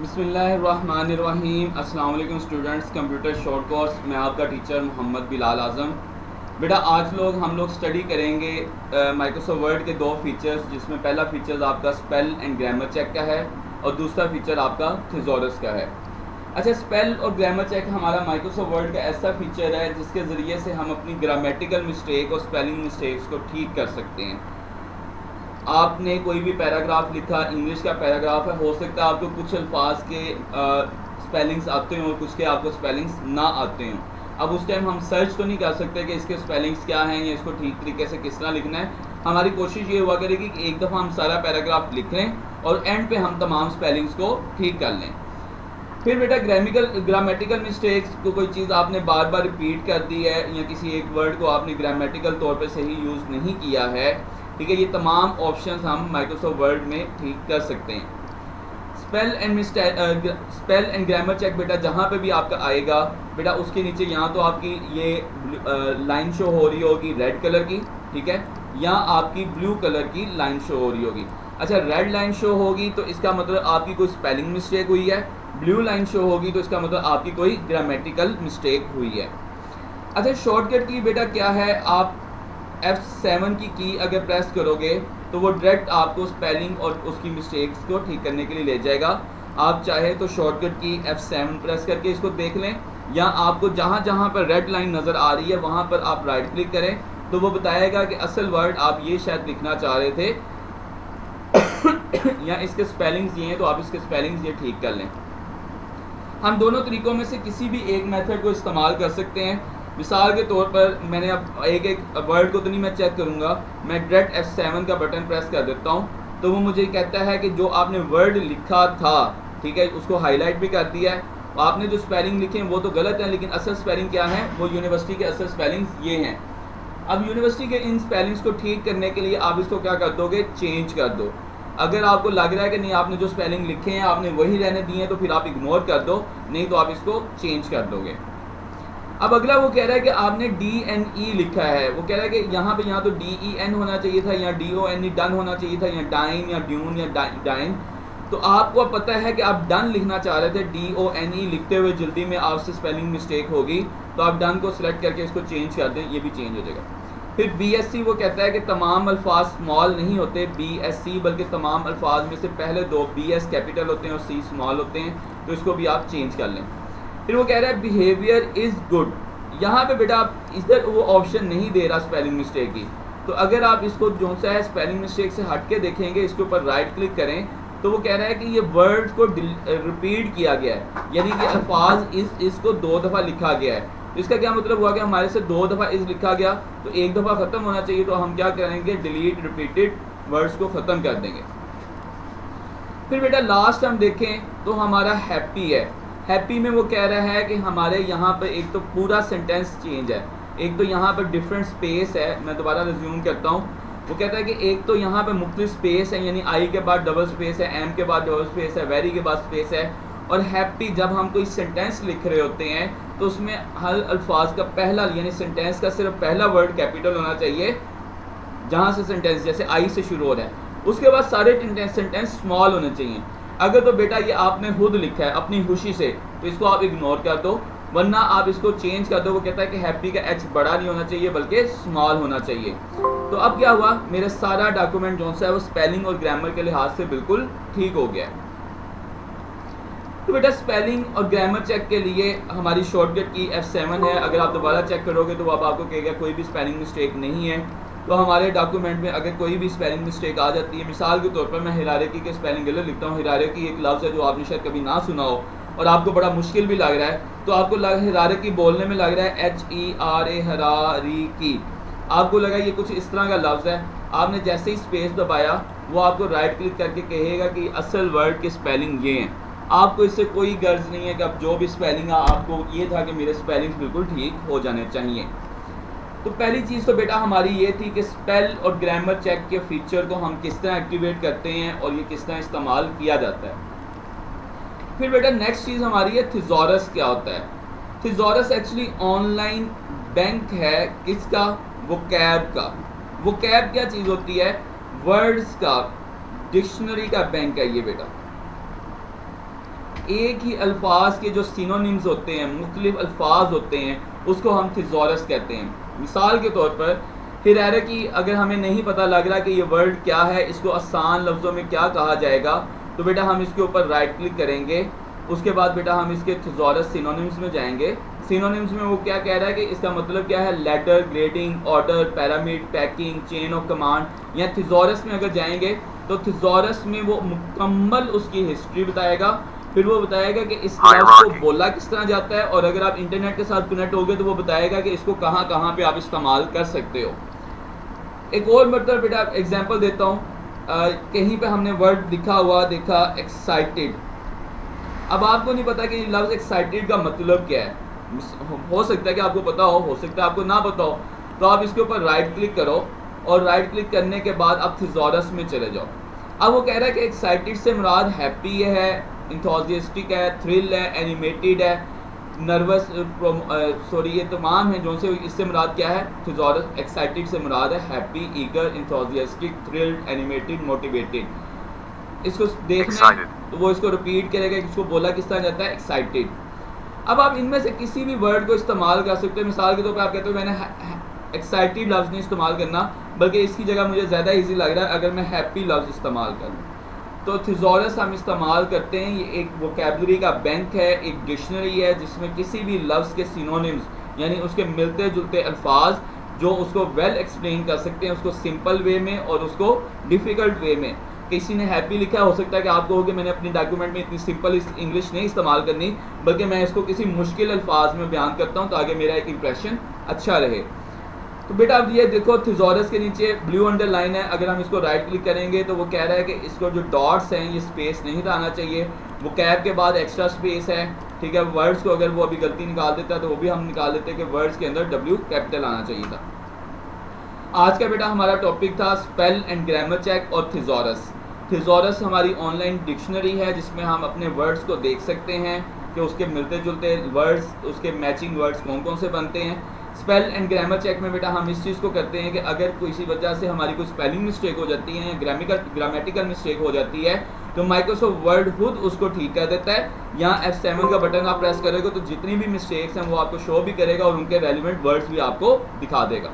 बिस्मिल्लाहिर्रहमानिर्रहीम। अस्सलाम वालेकुम स्टूडेंट्स। कंप्यूटर शॉर्ट कोर्स में आपका टीचर मोहम्मद बिलाल आज़म। बेटा आज हम लोग स्टडी करेंगे माइक्रोसॉफ्ट वर्ड के दो फीचर्स, जिसमें पहला फीचर आपका स्पेल एंड ग्रामर चेक का है और दूसरा फीचर आपका थिज़ोरस का है। अच्छा, स्पेल और ग्रामर चेक हमारा माइक्रोसॉफ्ट वर्ड का ऐसा फीचर है जिसके ज़रिए से हम अपनी ग्रामेटिकल मिस्टेक और स्पेलिंग मिस्टेक्स को ठीक कर सकते हैं। आपने कोई भी पैराग्राफ लिखा, इंग्लिश का पैराग्राफ है, हो सकता है आपको कुछ अल्फाज के स्पेलिंग्स आते हों और कुछ के आपको स्पेलिंग्स ना आते हों। अब उस टाइम हम सर्च तो नहीं कर सकते कि इसके स्पेलिंग्स क्या हैं या इसको ठीक तरीके से किस तरह लिखना है। हमारी कोशिश ये हुआ करेगी कि एक दफ़ा हम सारा पैराग्राफ लिख लें और एंड पे हम तमाम स्पेलिंग्स को ठीक कर लें। फिर बेटा ग्रामेटिकल मिस्टेक्स को कोई चीज़ आपने बार बार रिपीट कर दी है या किसी एक वर्ड को आपने ग्रामेटिकल तौर पे सही यूज़ नहीं किया है, ठीक है, ये तमाम ऑप्शंस हम माइक्रोसॉफ्ट वर्ड में ठीक कर सकते हैं। स्पेल एंड ग्रामर चेक बेटा जहाँ पे भी आपका आएगा बेटा, उसके नीचे यहाँ तो आपकी ये लाइन शो हो रही होगी रेड कलर की, ठीक है, या आपकी ब्लू कलर की लाइन शो हो रही होगी। अच्छा, रेड लाइन शो होगी तो इसका मतलब आपकी कोई स्पेलिंग मिस्टेक हुई है, ब्लू लाइन शो होगी तो इसका मतलब आपकी कोई ग्रामेटिकल मिस्टेक हुई है। अच्छा, शॉर्टकट की बेटा क्या है, आप F7 की अगर प्रेस करोगे तो वो डायरेक्ट आपको स्पेलिंग और उसकी मिस्टेक्स को ठीक करने के लिए ले जाएगा। आप चाहे तो शॉर्टकट की F7 प्रेस करके इसको देख लें, या आपको जहाँ जहाँ पर रेड लाइन नज़र आ रही है वहाँ पर आप राइट क्लिक करें तो वो बताएगा कि असल वर्ड आप ये शायद लिखना चाह रहे थे या इसके स्पेलिंग्स ये हैं तो आप इसके स्पेलिंग्स ये ठीक कर लें। हम दोनों तरीक़ों में से किसी भी एक मेथड को इस्तेमाल कर सकते हैं। मिसाल के तौर पर मैंने अब एक वर्ड को तो नहीं मैं चेक करूँगा, मैं डायरेक्ट F7 का बटन प्रेस कर देता हूँ तो वो मुझे कहता है कि जो आपने वर्ड लिखा था, ठीक है, उसको हाईलाइट भी कर दिया है। आपने जो स्पेलिंग लिखे हैं वो तो गलत है, लेकिन असल स्पेलिंग क्या है, वो यूनिवर्सिटी के असल स्पेलिंग्स ये हैं। अब यूनिवर्सिटी के इन स्पेलिंग्स को ठीक करने के लिए आप इसको क्या कर दोगे, चेंज कर दो। अगर आपको लग रहा है कि नहीं आपने जो स्पेलिंग लिखे हैं आपने वही रहने दिए हैं तो फिर आप इग्नोर कर दो, नहीं तो आप इसको चेंज कर दोगे। अब अगला वो कह रहा है कि आपने DNE लिखा है, वो कह रहा है कि यहाँ तो DEN होना चाहिए था, या DONE डन होना चाहिए था, या डाइन या ड्यून या डाइन। तो आपको पता है कि आप डन लिखना चाह रहे थे, DONE लिखते हुए जल्दी में आपसे स्पेलिंग मिस्टेक होगी, तो आप डन को सिलेक्ट करके इसको चेंज कर दें, ये भी चेंज हो जाएगा। फिर BSC वो कहता है कि तमाम अल्फाज स्मॉल नहीं होते BSC, बल्कि तमाम अल्फाज में से पहले दो BS कैपिटल होते हैं और C स्मॉल होते हैं, तो इसको भी आप चेंज कर लें। फिर वो कह रहा है बिहेवियर इज़ गुड, यहाँ पे बेटा आप इधर वो ऑप्शन नहीं दे रहा स्पेलिंग मिस्टेक की, तो अगर आप इसको जो सा है स्पेलिंग मिस्टेक से हट के देखेंगे, इसके ऊपर राइट क्लिक करें तो वो कह रहा है कि ये वर्ड को रिपीट किया गया है, यानी कि अल्फाज इसको दो दफ़ा लिखा गया है। तो इसका क्या मतलब हुआ कि हमारे से दो दफ़ा इस लिखा गया तो एक दफ़ा ख़त्म होना चाहिए, तो हम क्या करेंगे, डिलीट रिपीटेड वर्ड्स को ख़त्म कर देंगे। फिर बेटा लास्ट हम देखें तो हमारा हैप्पी है। हैप्पी में वो कह रहा है कि हमारे यहाँ पर एक तो पूरा सेंटेंस चेंज है, एक तो यहाँ पर डिफरेंट स्पेस है। मैं दोबारा रिज्यूम करता हूँ, वो कहता है कि एक तो यहाँ पर मुख्तलिफ स्पेस है, यानी आई के बाद डबल स्पेस है, एम के बाद डबल स्पेस है, वेरी के बाद स्पेस है। और हैप्पी जब हम कोई सेंटेंस लिख रहे होते हैं तो उसमें हर अल्फाज का पहला, यानी सेंटेंस का सिर्फ पहला वर्ड कैपिटल होना चाहिए, जहाँ से सेंटेंस जैसे आई से शुरू हो रहा है, उसके बाद सारे सेंटेंस स्मॉल होने चाहिए। अगर तो बेटा ये आपने खुद लिखा है अपनी खुशी से तो इसको आप इग्नोर कर दो, वरना आप इसको चेंज कर दो। वो कहता है कि हैप्पी का H बड़ा नहीं होना चाहिए बल्कि स्मॉल होना चाहिए। तो अब क्या हुआ, मेरा सारा डॉक्यूमेंट जो सा है वो स्पेलिंग और ग्रामर के लिहाज से बिल्कुल ठीक हो गया है। तो बेटा स्पेलिंग और ग्रामर चेक के लिए हमारी शॉर्टकट की F7 है। अगर आप दोबारा चेक करोगे तो अब आपको कहेगा कोई भी स्पेलिंग मिस्टेक नहीं है। तो हमारे डॉक्यूमेंट में अगर कोई भी स्पेलिंग मिस्टेक आ जाती है, मिसाल के तौर पर मैं हिरारकी के स्पेलिंग गलत लिखता हूँ, हिरारकी एक लफ्ज़ है जो आपने शायद कभी ना सुना हो और आपको बड़ा मुश्किल भी लग रहा है, तो आपको हिरारकी बोलने में लग रहा है HERA हरारीकी, आपको लगा ये कुछ इस तरह का लफ्ज़ है। आपने जैसे ही स्पेस दबाया वो आपको राइट क्लिक करके कहेगा कि असल वर्ड के स्पेलिंग ये हैं। आपको इससे कोई गर्ज नहीं है कि अब जो भी स्पेलिंग है, आपको ये था कि मेरे स्पेलिंग्स बिल्कुल ठीक हो जाने चाहिए। तो पहली चीज़ तो बेटा हमारी ये थी कि स्पेल और ग्रामर चेक के फीचर को हम किस तरह एक्टिवेट करते हैं और ये किस तरह इस्तेमाल किया जाता है। फिर बेटा नेक्स्ट चीज़ हमारी है थिज़ोरस क्या होता है। थिज़ोरस एक्चुअली ऑनलाइन बैंक है किसका, वोकैब का। वोकैब क्या चीज़ होती है, वर्ड्स का, डिक्शनरी का बैंक है ये बेटा। एक ही अल्फाज के जो सिनोनिम्स होते हैं, मुख्तलिफ अल्फाज होते हैं, उसको हम थिजॉरस कहते हैं। मिसाल के तौर पर हिरारकी अगर हमें नहीं पता लग रहा कि ये वर्ड क्या है, इसको आसान लफ्ज़ों में क्या कहा जाएगा, तो बेटा हम इसके ऊपर राइट क्लिक करेंगे। उसके बाद बेटा हम इसके थिजॉरस सिनोनिम्स में जाएंगे। सिनोनिम्स में वो क्या कह रहा है कि इसका मतलब क्या है, letter, grading, order, pyramid, packing, chain of command. या थिजॉरस में अगर जाएंगे तो थिजॉरस में वो मुकम्मल उसकी हिस्ट्री बताएगा, फिर वो बताएगा कि इस लफ्ज़ को बोला किस तरह जाता है, और अगर आप इंटरनेट के साथ कनेक्ट हो गए तो वो बताएगा कि इसको कहाँ कहाँ पे आप इस्तेमाल कर सकते हो। एक और मतलब बेटा एग्जांपल देता हूँ, कहीं पे हमने वर्ड लिखा हुआ देखा एक्साइटेड। अब आपको नहीं पता कि लफ्ज़ एक्साइटेड का मतलब क्या है, हो सकता है कि आपको पता हो सकता है आपको ना पता हो, तो आप इसके ऊपर राइट क्लिक करो और राइट क्लिक करने के बाद आप थिजॉरस में चले जाओ। अब वो कह रहा है कि एक्साइटेड से मुराद हैप्पी है, इंथुसियास्टिक है, थ्रिल है, एनिमेटेड है, नर्वस, सॉरी ये तमाम है जो से इससे मुराद क्या है, थिजॉरस एक्साइटेड से मुराद है happy, eager, enthusiastic, thrilled, animated, motivated. इसको देखना है तो वो इसको रिपीट करेगा, इसको बोला किस तरह जाता है, एक्साइटेड। अब आप इनमें से किसी भी वर्ड को इस्तेमाल कर सकते हो। मिसाल के तौर पर आप कहते हो मैंने एक्साइटेड लफ्ज़ नहीं इस्तेमाल करना, बल्कि इसकी जगह मुझे ज़्यादा इजी लग रहा है अगर मैं हैप्पी लफ्ज़ इस्तेमाल करूँ, तो थिजॉरस हम इस्तेमाल करते हैं। ये एक वोकेबलरी का बैंक है, एक डिक्शनरी है जिसमें किसी भी लफ्ज़ के सिनोनिम्स यानी उसके मिलते जुलते अल्फाज जो उसको वेल एक्सप्लेन कर सकते हैं, उसको सिंपल वे में और उसको डिफ़िकल्ट वे में। किसी ने हैप्पी लिखा, हो सकता है कि आप कहोगे मैंने अपनी डॉक्यूमेंट में इतनी सिंपल इंग्लिश नहीं इस्तेमाल करनी, बल्कि मैं इसको किसी मुश्किल अल्फाज में बयान करता हूँ ताकि मेरा एक इंप्रेशन अच्छा रहे। तो बेटा अब ये देखो थिजॉरस के नीचे ब्लू अंडरलाइन है, अगर हम इसको राइट क्लिक करेंगे तो वो कह रहा है कि इसको जो डॉट्स हैं ये स्पेस नहीं आना चाहिए, वो कैप के बाद एक्स्ट्रा स्पेस है, ठीक है। वर्ड्स को अगर वो अभी गलती निकाल देता है तो वो भी हम निकाल देते हैं कि वर्ड्स के अंदर डब्ल्यू कैपिटल आना चाहिए था। आज का बेटा हमारा टॉपिक था स्पेल एंड ग्रामर चेक और थिजॉरस। थिजॉरस हमारी ऑनलाइन डिक्शनरी है जिसमें हम अपने वर्ड्स को देख सकते हैं कि उसके मिलते जुलते वर्ड्स, उसके मैचिंग वर्ड्स कौन कौन से बनते हैं। स्पेल एंड ग्रामर चेक में बेटा हम इस चीज़ को करते हैं कि अगर किसी वजह से हमारी कोई स्पेलिंग मिस्टेक हो जाती है या ग्रामेटिकल मिस्टेक हो जाती है तो माइक्रोसॉफ्ट वर्ड खुद उसको ठीक कर देता है। यहाँ F7 का बटन आप प्रेस करोगे तो जितनी भी मिस्टेक्स हैं वो आपको शो भी करेगा और उनके रेलिवेंट वर्ड्स भी आपको दिखा देगा।